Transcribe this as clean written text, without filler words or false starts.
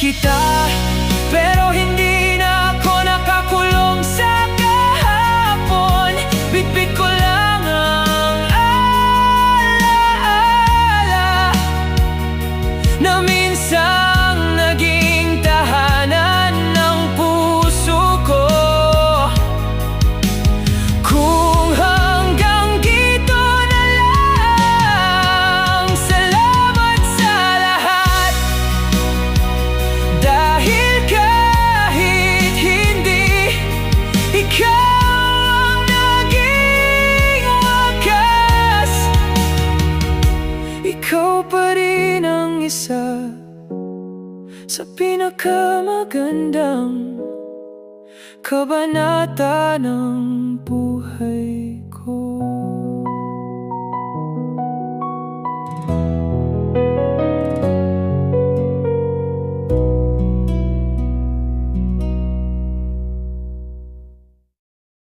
kita, pero hindi na ako nakakulong sa kahapon. Bitbit ko lang ang alaala na minsang naging tahanan ng puso ko. Kung hanggang dito na lang, salamat sa lahat. Dahil kahit hindi ikaw ang naging wakas, ikaw pa rin ang isa sa pinakamagandang kabanata ng buhay.